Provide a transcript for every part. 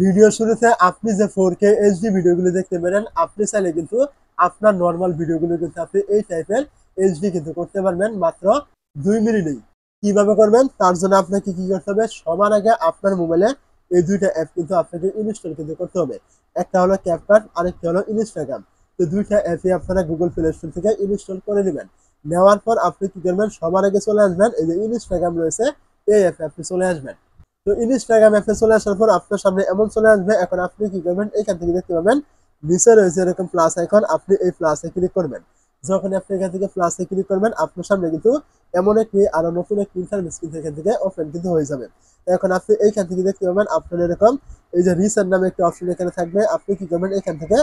Video শুরুতে আপনি যে 4K HD ভিডিওগুলো দেখতে পারেন, আপনি চাইলে কিন্তু আপনার নরমাল ভিডিওগুলো কিন্তু আপনি এই টাইপের HD কিন্তু করতে পারবেন মাত্র 2 মিনিটেই। কিভাবে করবেন? তার জন্য আপনাকে কি করতে হবে? সবার আগে আপনার মোবাইলে এই 2 টা অ্যাপ কিন্তু আপনাকে ইনস্টল কিন্তু করতে হবে। একটা হলো CapCut, আরেকটা হলো Instagram। তো 2 টা অ্যাপই আপনারা Google Play Store থেকে ইনস্টল করে নিবেন। নেওয়ার পর আপনি কি করবেন? সবার আগে চলে আসবেন এই যে Instagram রয়েছে, এই অ্যাপে আপনি চলে আসবেন। তো ইনস্টাগ্রাম অ্যাপে চলে আসার পর আপনার সামনে এমন চলে আসবে। এখন আপনি কি করবেন? এখান থেকে দেখতে পাবেন নিচে রয়েছে এরকম প্লাস আইকন, আপনি এই প্লাসে ক্লিক করবেন। যখন আপনি এখান থেকে প্লাসে ক্লিক করবেন, আপনার সামনে কিন্তু এমন একটি আরো নতুন একটি ইন্টারফেস কিন্তু এখান থেকে ওপেন কিন্তু হয়ে যাবে। তো এখন আপনি এইখান থেকে দেখতে পাবেন আপনার এরকম এই যে রিসেন্ট নামে একটা অপশন এখানে থাকবে। আপনি কি করবেন? এখান থেকে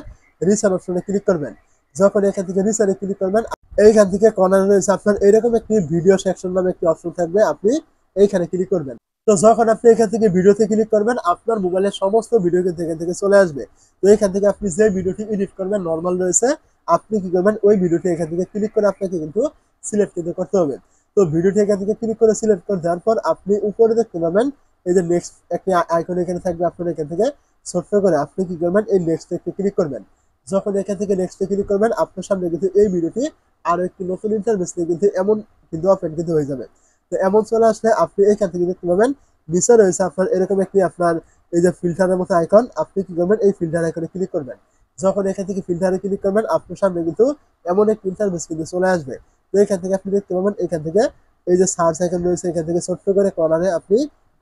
রিসেন্ট অপশনে ক্লিক করবেন। যখন এখান থেকে রিসেন্টে ক্লিক করবেন, এইখান থেকে কর্নারে রয়েছে আপনার এরকম একটি ভিডিও সেকশন নামে একটি অপশন থাকবে। আপনি এইখানে ক্লিক করবেন। তো যখন আপনি এখান থেকে ভিডিওতে ক্লিক করবেন, আপনার মোবাইলের সমস্ত ভিডিও কিন্তু এখান থেকে চলে আসবে। তো এখান থেকে আপনি যে ভিডিওটি এডিট করবেন নরমাল রয়েছে, আপনি কি করবেন? ওই ভিডিওটি এখান থেকে ক্লিক করে আপনাকে কিন্তু সিলেক্ট কিন্তু করতে হবে। তো ভিডিওটি এখান থেকে ক্লিক করে সিলেক্ট করে দেওয়ার পর আপনি উপরে দেখতে পাবেন এই যে নেক্সট একটি আইকন এখানে থাকবে। আপনার এখান থেকে ছোট্ট করে আপনি কি করবেন? এই নেক্সট একটি ক্লিক করবেন। যখন এখান থেকে নেক্সট ক্লিক করবেন, আপনার সামনে কিন্তু এই ভিডিওটি আরো একটি নতুন ইন্টারফেস নিয়ে কিন্তু এমন কিন্তু ওপেন কিন্তু হয়ে যাবে। তো এমন চলে আসলে আপনি এখান থেকে দেখতে পাবেন নিচে রয়েছে আপনার এরকম একটি আপনার এই যে ফিল্টারের মতো আইকন। আপনি কি করবেন? এই ফিল্টার আইকনে ক্লিক করবেন। যখন এখান থেকে ফিল্টারে ক্লিক করবেন, আপনার সামনে কিন্তু এমন একটি ইন্টারফেস কিন্তু চলে আসবে। তো এখান থেকে আপনি দেখতে পাবেন এখান থেকে এই যে সার্চ আইকন রয়েছে, এখান থেকে ছোট্ট করে কর্নারে আপনি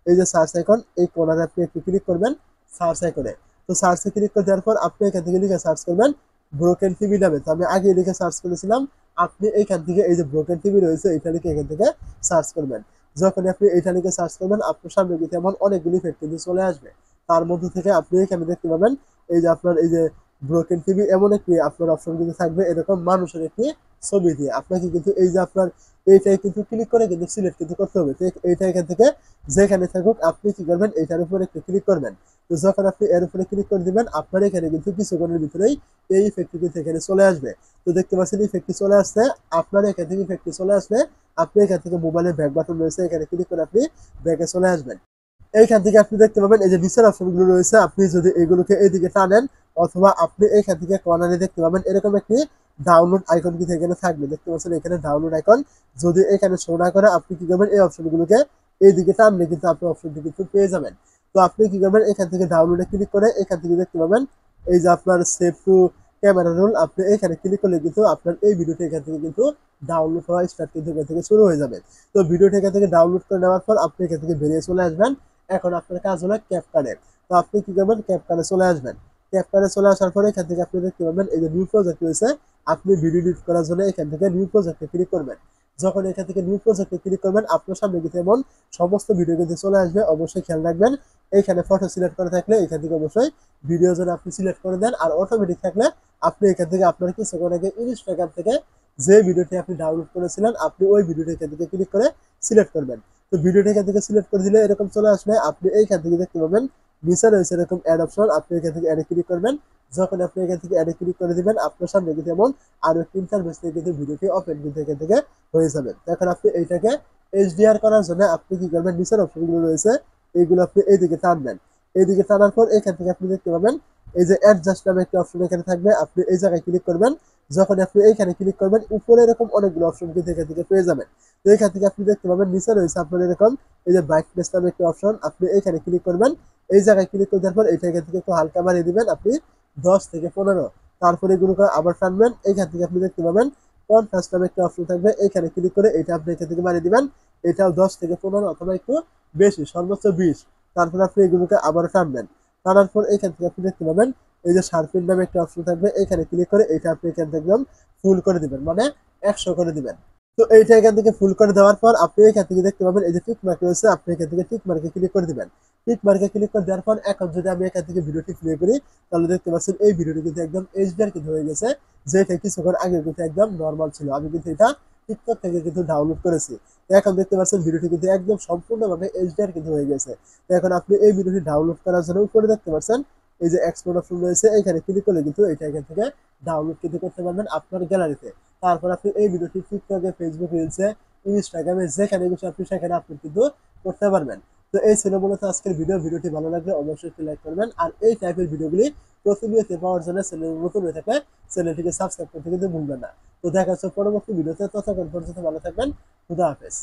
এই যে সার্চ আইকন, এই কর্নারে আপনি একটু ক্লিক করবেন সার্চ আইকনে। তো সার্চে ক্লিক করে দেওয়ার পর আপনি এখান থেকে লিখে সার্চ করবেন ব্রোকেন টিভি নামে। তো আমি আগে লিখে সার্চ করেছিলাম। আপনি এইখান থেকে এই যে ব্রোকেন টিভি রয়েছে, এটা লিখে এখান থেকে সার্চ করবেন। যখন আপনি এইটা লিখে সার্চ করবেন, আপনার সামনে কিন্তু এমন অনেকগুলি ইফেক্ট কিন্তু চলে আসবে। তার মধ্যে থেকে আপনি এখানে দেখতে পাবেন এই যে আপনার এই যে ব্রোকেন টিভি এমন একটি আপনার অপশন কিন্তু থাকবে এরকম মানুষের একটি ছবি দিয়ে। আপনাকে কিন্তু এই যে আপনার এইটাই কিন্তু ক্লিক করে কিন্তু সিলেক্ট কিন্তু করতে হবে। তো এইটা এখান থেকে যেখানে থাকুক আপনি কি করবেন? এইটার উপরে একটু ক্লিক করবেন। তো যখন আপনি এর উপরে ক্লিক করে দিবেন, আপনার এখানে কিন্তু কিছুক্ষণের ভিতরেই এই ইফেক্টটি কিন্তু এখানে চলে আসবে। তো দেখতে পাচ্ছেন ইফেক্টটি চলে আসছে। আপনার এখান থেকে ইফেক্টটি চলে আসলে আপনি এখান থেকে মোবাইলের ব্যাক বাটন রয়েছে, এখানে ক্লিক করে আপনি ব্যাকে চলে আসবেন। এইখান থেকে আপনি দেখতে পাবেন এই যে নিচের অপশনগুলো রয়েছে, আপনি যদি এগুলোকে এইদিকে টানেন অথবা আপনি এইখান থেকে কর্নারে দেখতে পাবেন এরকম একটি ডাউনলোড আইকন কিন্তু এখানে থাকবে। দেখতে পাচ্ছেন এখানে ডাউনলোড আইকন। যদি এখানে শো না করে, আপনি কি করবেন? এই অপশনগুলোকে এইদিকে টানলে কিন্তু আপনি অপশনটি কিন্তু পেয়ে যাবেন। তো আপনি কি করবেন? এখান থেকে ডাউনলোডে ক্লিক করে এখান থেকে দেখতে পাবেন এই যে আপনার সেভ টু ক্যামেরা রোল। আপনি এখানে ক্লিক করলে কিন্তু আপনার এই ভিডিওটি এখান থেকে কিন্তু ডাউনলোড হওয়া স্টার্ট কিন্তু এখান থেকে শুরু হয়ে যাবে। তো ভিডিওটি এখান থেকে ডাউনলোড করে নেওয়ার পর আপনি এখান থেকে বেরিয়ে চলে আসবেন। এখন আপনার কাজ হলো ক্যাপকাটে। তো আপনি কি করবেন? ক্যাপকাটে চলে আসবেন। ক্যাপকাটে চলে আসার পরে এখান থেকে আপনি দেখতে পাবেন এই যে নিউ প্রজেক্ট রয়েছে। আপনি ভিডিও এডিট করার জন্য এখান থেকে নিউ প্রজেক্টে ক্লিক করবেন। যখন এখান থেকে নিউ প্রজেক্টে ক্লিক করবেন, আপনার সামনে কিন্তু এমন সমস্ত ভিডিও কিন্তু চলে আসবে। অবশ্যই খেয়াল রাখবেন এইখানে ফটো সিলেক্ট করা থাকলে এখান থেকে অবশ্যই ভিডিও যেন আপনি সিলেক্ট করে দেন। আর অটোমেটিক থাকলে আপনি এখান থেকে আপনার কিছুক্ষণ আগে ইনস্টাগ্রাম থেকে যে ভিডিওটি আপনি ডাউনলোড করেছিলেন, আপনি ওই ভিডিওটি এখান থেকে ক্লিক করে সিলেক্ট করবেন। তো ভিডিওটি এখান থেকে সিলেক্ট করে দিলে এরকম চলে আসলে আপনি এইখান থেকে দেখতে পাবেন নিচে রয়েছে এরকম অ্যাড অপশন। আপনি এখান থেকে অ্যাডে ক্লিক করবেন। যখন আপনি এখান থেকে অ্যাডে ক্লিক করে দিবেন, আপনার সামনে কিন্তু এমন আরো একটি ইন্টারফেস থেকে কিন্তু ভিডিওটি ওপেন কিন্তু এখান থেকে হয়ে যাবে। এখন আপনি এইটাকে এইচডিআর করার জন্য আপনি কি করবেন? নিচের অপশনগুলো রয়েছে, এইগুলো আপনি এইদিকে টানবেন। এইদিকে টানার পর এখান থেকে আপনি দেখতে পাবেন এই যে অ্যাডজাস্ট নামে একটা অপশন এখানে থাকবে। আপনি এই জায়গায় ক্লিক করবেন। যখন আপনি এইখানে ক্লিক করবেন, উপরে এরকম অনেকগুলো অপশন কিন্তু এখান থেকে পেয়ে যাবেন। তো এখান থেকে আপনি দেখতে পাবেন নিচে রয়েছে আপনার এরকম এই যে ব্রাইটনেস নামে একটা অপশন। আপনি এইখানে ক্লিক করবেন। এই জায়গায় ক্লিক করে দেওয়ার পর এইটা এখান থেকে একটু হালকা বাড়িয়ে দিবেন আপনি 10 থেকে 15। তারপরে এগুলোকে আবার টানবেন। এইখান থেকে আপনি দেখতে পাবেন কন্ট্রাস্ট নামে একটা অপশন থাকবে। এইখানে ক্লিক করে এটা আপনি এখান থেকে বাড়িয়ে দিবেন। এটাও 10 থেকে 15 অথবা একটু বেশি, সর্বোচ্চ 20। তারপর আপনি এগুলোকে আবার টানবেন। টানার পর এখান থেকে আপনি দেখতে পাবেন এই যে শার্পেন নামে একটা অপশন থাকবে। এখানে ক্লিক করে এটা আপনি এখান থেকে একদম ফুল করে দিবেন, মানে 100 করে দিবেন। তো এইটা এখান থেকে ফুল করে দেওয়ার পর আপনি এখান থেকে দেখতে পাবেন এই যে টিক মার্ক রয়েছে, আপনি এখান থেকে টিক মার্কে ক্লিক করে দিবেন। টিক মার্কে ক্লিক করে দেওয়ার পর এখন যদি আমি এখান থেকে ভিডিওটি প্লে করি, তাহলে দেখতে পাচ্ছেন এই ভিডিওটি কিন্তু একদম এইচডিআর কিন্তু হয়ে গেছে, যেটা কিছুক্ষণ আগে কিন্তু একদম নর্মাল ছিল। আমি কিন্তু এটা টিকটক থেকে কিন্তু ডাউনলোড করেছি। এখন দেখতে পাচ্ছেন ভিডিওটি কিন্তু একদম সম্পূর্ণভাবে এইচডিআর কিন্তু হয়ে গেছে। তো এখন আপনি এই ভিডিওটি ডাউনলোড করার জন্য উপরে দেখতে পাচ্ছেন এই যে এক্সপোর্ট অপশন রয়েছে, এখানে ক্লিক করলে কিন্তু এটা এখান থেকে ডাউনলোড কিন্তু করতে পারবেন আপনার গ্যালারিতে। তারপর আপনি এই ভিডিওটি টিকটকে, ফেসবুক রিলসে, ইনস্টাগ্রামে যেখানে কিছু আপনি সেখানে আপলোড কিন্তু করতে পারবেন। তো এই ছিল মূলত আজকের ভিডিওটি ভালো লাগলে অবশ্যই একটি লাইক করবেন আর এই টাইপের ভিডিওগুলি প্রতিনিয়ত পাওয়ার জন্য চ্যানেল নতুন হয়ে থাকলে চ্যানেলটিকে সাবস্ক্রাইব করতে কিন্তু ভুলবেন না। তো দেখা হচ্ছে পরবর্তী ভিডিওতে, ততক্ষণ পর্যন্ত ভালো থাকবেন। খুদা হাফেজ।